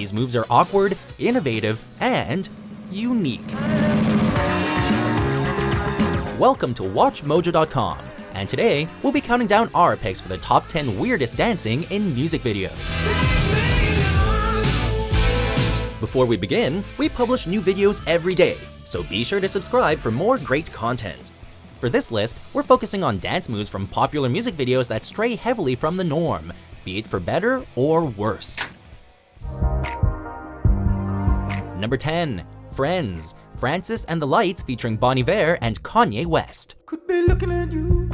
These moves are awkward, innovative, and unique. Welcome to WatchMojo.com, and today we'll be counting down our picks for the top 10 weirdest dancing in music videos. Before we begin, we publish new videos every day, so be sure to subscribe for more great content. For this list, we're focusing on dance moves from popular music videos that stray heavily from the norm, be it for better or worse. Number 10. Friends. Francis and the Lights featuring Bon Iver and Kanye West. Could be looking at you.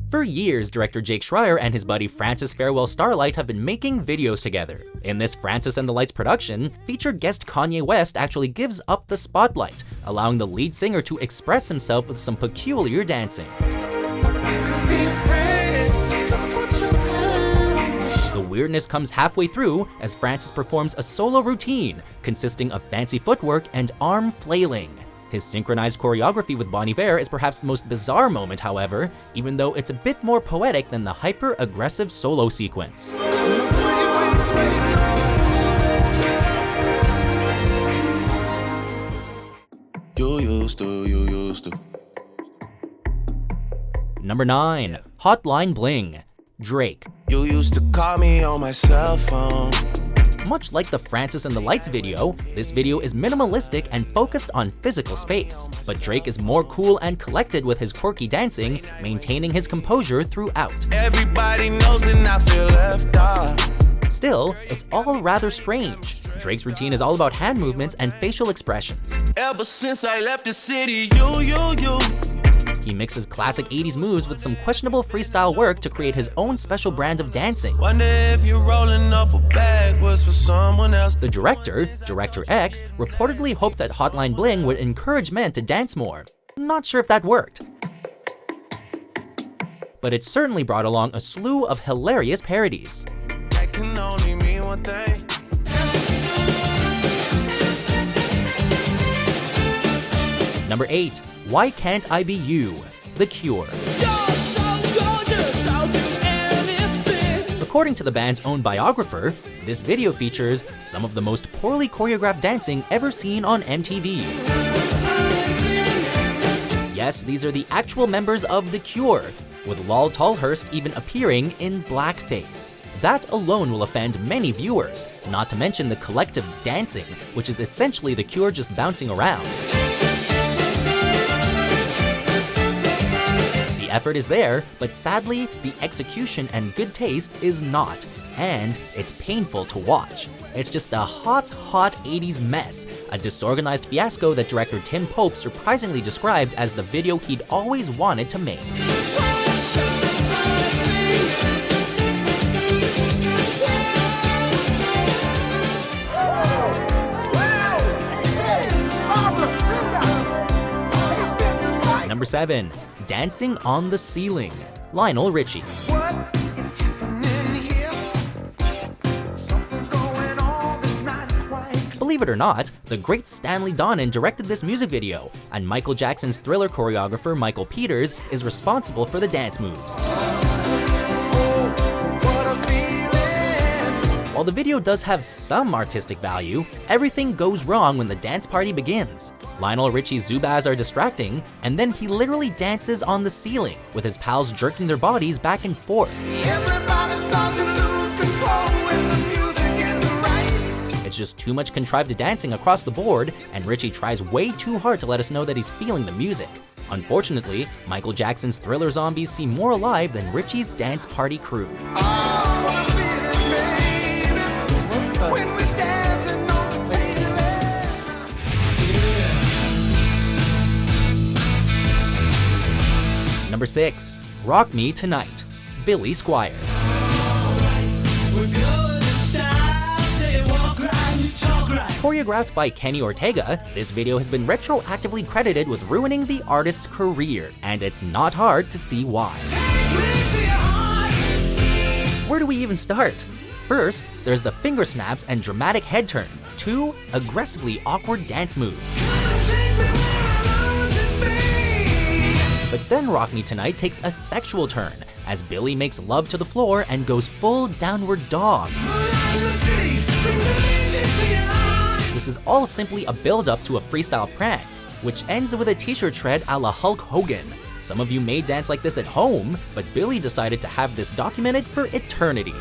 For years, director Jake Schreier and his buddy Francis Farewell Starlight have been making videos together. In this Francis and the Lights production, featured guest Kanye West actually gives up the spotlight, allowing the lead singer to express himself with some peculiar dancing. The weirdness comes halfway through as Francis performs a solo routine consisting of fancy footwork and arm flailing. His synchronized choreography with Bon Iver is perhaps the most bizarre moment, however, even though it's a bit more poetic than the hyper-aggressive solo sequence. You used to. Number 9. Hotline Bling. Drake. You used to call me on my cell phone. Much like the Francis and the Lights video, this video is minimalistic and focused on physical space. But Drake is more cool and collected with his quirky dancing, maintaining his composure throughout. Everybody knows and I feel left off. Still, it's all rather strange. Drake's routine is all about hand movements and facial expressions. Ever since I left the city, you. He mixes classic 80s moves with some questionable freestyle work to create his own special brand of dancing. Wonder if you're rolling up a bag was for someone else. The director, Director X, reportedly hoped that Hotline Bling would encourage men to dance more. Not sure if that worked. But it certainly brought along a slew of hilarious parodies. That can only mean one thing. Number 8. Why Can't I Be You? The Cure. According to the band's own biographer, this video features some of the most poorly choreographed dancing ever seen on MTV. Yes, these are the actual members of The Cure, with Lol Tolhurst even appearing in blackface. That alone will offend many viewers, not to mention the collective dancing, which is essentially The Cure just bouncing around. The effort is there, but sadly, the execution and good taste is not, and it's painful to watch. It's just a hot 80s mess, a disorganized fiasco that director Tim Pope surprisingly described as the video he'd always wanted to make. Number 7. Dancing on the Ceiling. Lionel Richie. Believe it or not, the great Stanley Donen directed this music video, and Michael Jackson's Thriller choreographer Michael Peters is responsible for the dance moves. While the video does have some artistic value, everything goes wrong when the dance party begins. Lionel Richie's Zubaz are distracting, and then he literally dances on the ceiling, with his pals jerking their bodies back and forth. It's just too much contrived dancing across the board, and Richie tries way too hard to let us know that he's feeling the music. Unfortunately, Michael Jackson's Thriller zombies seem more alive than Richie's dance party crew. Number 6. Rock Me Tonight. Billy Squier. Choreographed by Kenny Ortega, this video has been retroactively credited with ruining the artist's career, and it's not hard to see why. Where do we even start? First, there's the finger snaps and dramatic head turn, 2 aggressively awkward dance moves. But then Rock Me Tonight takes a sexual turn, as Billy makes love to the floor and goes full downward dog. This is all simply a build-up to a freestyle prance, which ends with a t-shirt shred a la Hulk Hogan. Some of you may dance like this at home, but Billy decided to have this documented for eternity.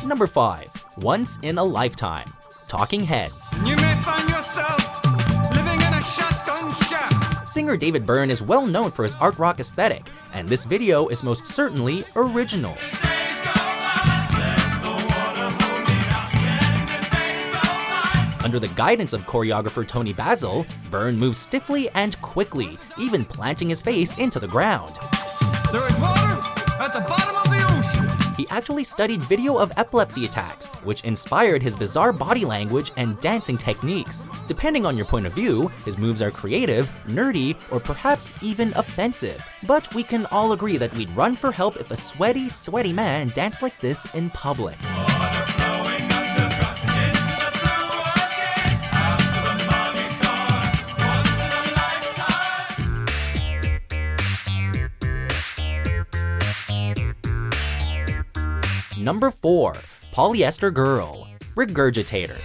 Number 5. Once in a Lifetime. Talking Heads. You may find yourself living in a shotgun shack. Singer David Byrne is well known for his art rock aesthetic, and this video is most certainly original. Under the guidance of choreographer Tony Basil, Byrne moves stiffly and quickly, even planting his face into the ground. There is water at the bottom of the ocean. He actually studied video of epilepsy attacks, which inspired his bizarre body language and dancing techniques. Depending on your point of view, his moves are creative, nerdy, or perhaps even offensive. But we can all agree that we'd run for help if a sweaty, sweaty man danced like this in public. Number 4. Polyester Girl. Regurgitator.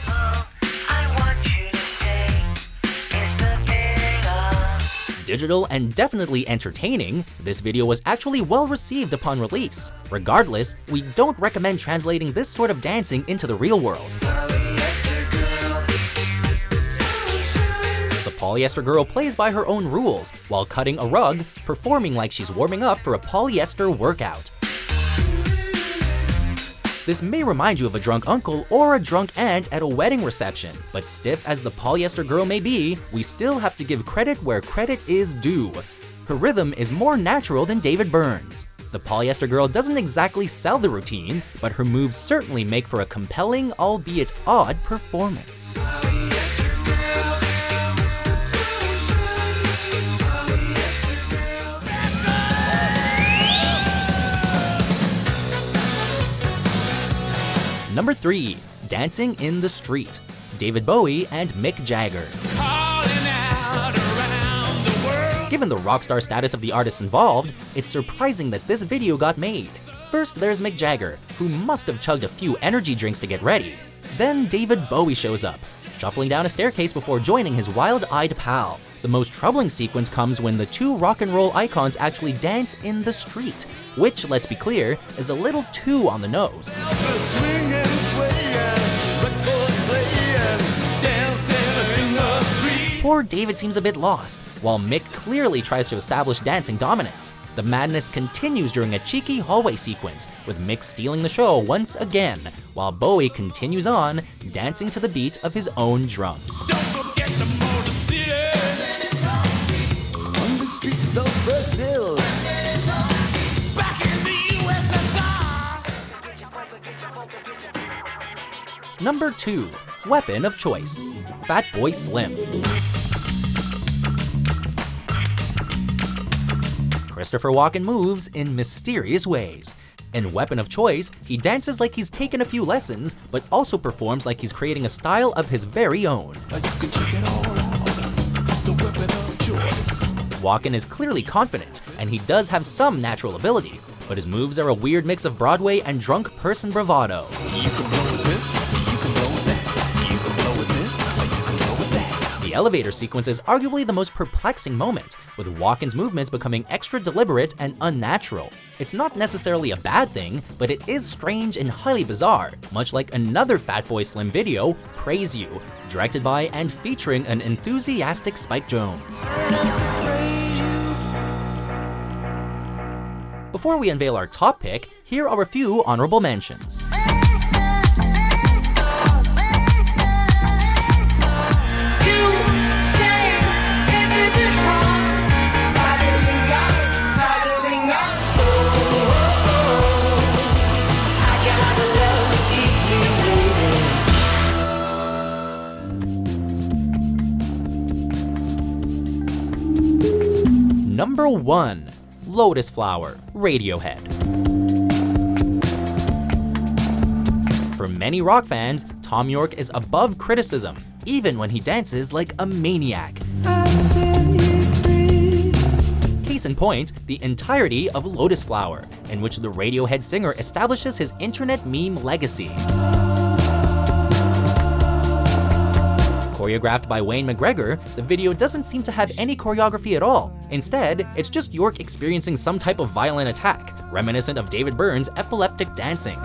Digital and definitely entertaining, this video was actually well received upon release. Regardless, we don't recommend translating this sort of dancing into the real world. The Polyester Girl plays by her own rules while cutting a rug, performing like she's warming up for a polyester workout. This may remind you of a drunk uncle or a drunk aunt at a wedding reception, but stiff as the Polyester Girl may be, we still have to give credit where credit is due. Her rhythm is more natural than David Byrne's. The Polyester Girl doesn't exactly sell the routine, but her moves certainly make for a compelling, albeit odd, performance. Number 3. Dancing in the Street. David Bowie and Mick Jagger. Given the rockstar status of the artists involved, it's surprising that this video got made. First, there's Mick Jagger, who must have chugged a few energy drinks to get ready. Then David Bowie shows up, shuffling down a staircase before joining his wild-eyed pal. The most troubling sequence comes when the two rock and roll icons actually dance in the street, which, let's be clear, is a little too on the nose. Poor David seems a bit lost, while Mick clearly tries to establish dancing dominance. The madness continues during a cheeky hallway sequence, with Mick stealing the show once again, while Bowie continues on, dancing to the beat of his own drum. Don't forget the Motor City. On the streets of Brazil. Back in the USSR. Number 2. Weapon of Choice. Fatboy Slim. Christopher Walken moves in mysterious ways. In Weapon of Choice, he dances like he's taken a few lessons, but also performs like he's creating a style of his very own. Walken is clearly confident, and he does have some natural ability, but his moves are a weird mix of Broadway and drunk person bravado. The elevator sequence is arguably the most perplexing moment, with Walken's movements becoming extra deliberate and unnatural. It's not necessarily a bad thing, but it is strange and highly bizarre, much like another Fatboy Slim video, Praise You, directed by and featuring an enthusiastic Spike Jonze. Before we unveil our top pick, here are a few honorable mentions. Number 1. Lotus Flower, Radiohead. For many rock fans, Thom Yorke is above criticism, even when he dances like a maniac. Case in point, the entirety of Lotus Flower, in which the Radiohead singer establishes his internet meme legacy. Choreographed by Wayne McGregor, the video doesn't seem to have any choreography at all. Instead, it's just York experiencing some type of violent attack, reminiscent of David Byrne's epileptic dancing.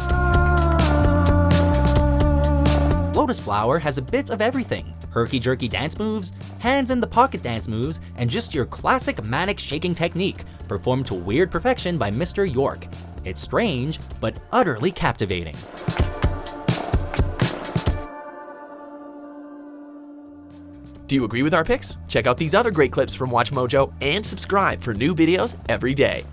Lotus Flower has a bit of everything: herky-jerky dance moves, hands-in-the-pocket dance moves, and just your classic manic shaking technique, performed to weird perfection by Mr. York. It's strange, but utterly captivating. Do you agree with our picks? Check out these other great clips from WatchMojo and subscribe for new videos every day.